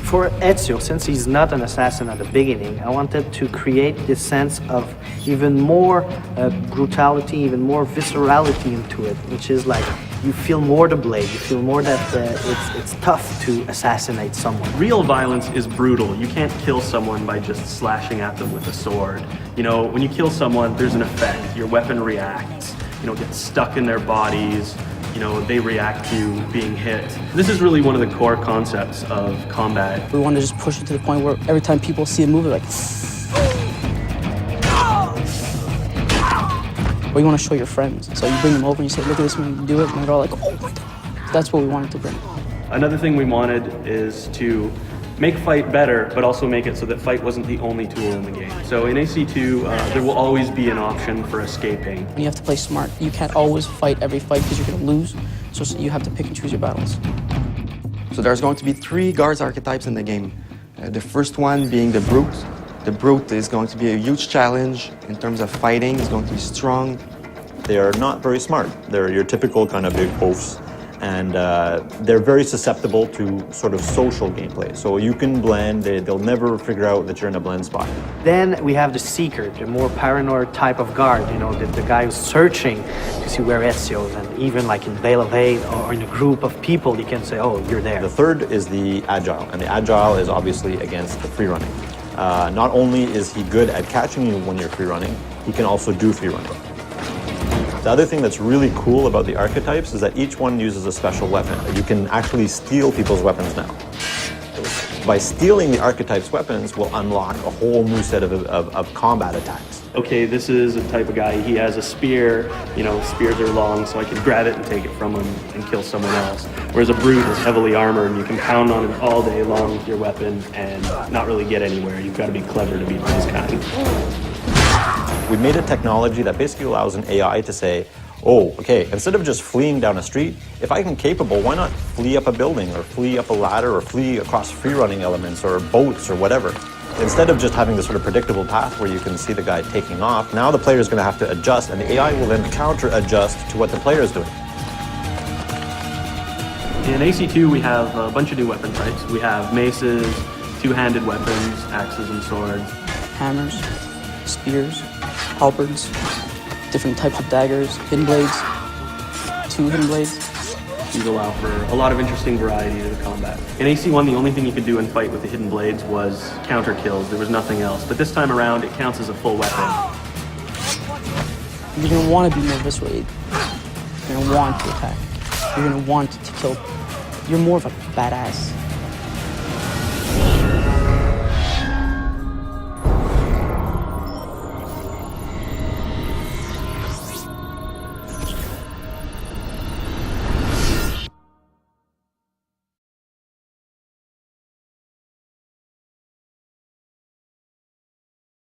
For Ezio, since he's not an assassin at the beginning, I wanted to create this sense of even more brutality, even more viscerality into it, which is like you feel more the blade, you feel more that it's tough to assassinate someone. Real violence is brutal. You can't kill someone by just slashing at them with a sword. You know, when you kill someone, there's an effect. Your weapon reacts, you know, gets stuck in their bodies. You know, they react to being hit. This is really one of the core concepts of combat. We want to just push it to the point where every time people see a move, they're like, or you want to show your friends. So you bring them over and you say, look at this man, you do it, and they're all like, oh my God. That's what we wanted to bring. Another thing we wanted is to make fight better, but also make it so that fight wasn't the only tool in the game. So in AC2, there will always be an option for escaping. You have to play smart. You can't always fight every fight because you're going to lose. So you have to pick and choose your battles. So there's going to be 3 guards archetypes in the game. The first one being the Brute. The Brute is going to be a huge challenge in terms of fighting. It's going to be strong. They are not very smart. They're your typical kind of big oafs. And they're very susceptible to sort of social gameplay. So you can blend, they'll never figure out that you're in a blend spot. Then we have the Seeker, the more paranoid type of guard, you know, the guy who's searching to see where Ezio is, and even like in Veil of Hate or in a group of people, you can say, oh, you're there. The third is the Agile, and the Agile is obviously against the free running. Not only is he good at catching you when you're free running, he can also do free running. The other thing that's really cool about the archetypes is that each one uses a special weapon. You can actually steal people's weapons now. By stealing the archetype's weapons will unlock a whole new set of combat attacks. Okay, this is a type of guy, he has a spear, you know, spears are long, so I can grab it and take it from him and kill someone else. Whereas a Brute is heavily armored and you can pound on him all day long with your weapon and not really get anywhere. You've got to be clever to beat this kind. We made a technology that basically allows an AI to say, oh, okay, instead of just fleeing down a street, if I'm capable, why not flee up a building or flee up a ladder or flee across free-running elements or boats or whatever? Instead of just having this sort of predictable path where you can see the guy taking off, now the player is going to have to adjust, and the AI will then counter-adjust to what the player is doing. In AC2, we have a bunch of new weapon types. We have maces, two-handed weapons, axes and swords. Hammers, spears, halberds, different types of daggers, hidden blades, 2 hidden blades. These allow for a lot of interesting variety to the combat. In AC1, the only thing you could do in fight with the hidden blades was counter kills. There was nothing else. But this time around, it counts as a full weapon. You're going to want to be more visceral. You're going to want to attack. You're going to want to kill. You're more of a badass.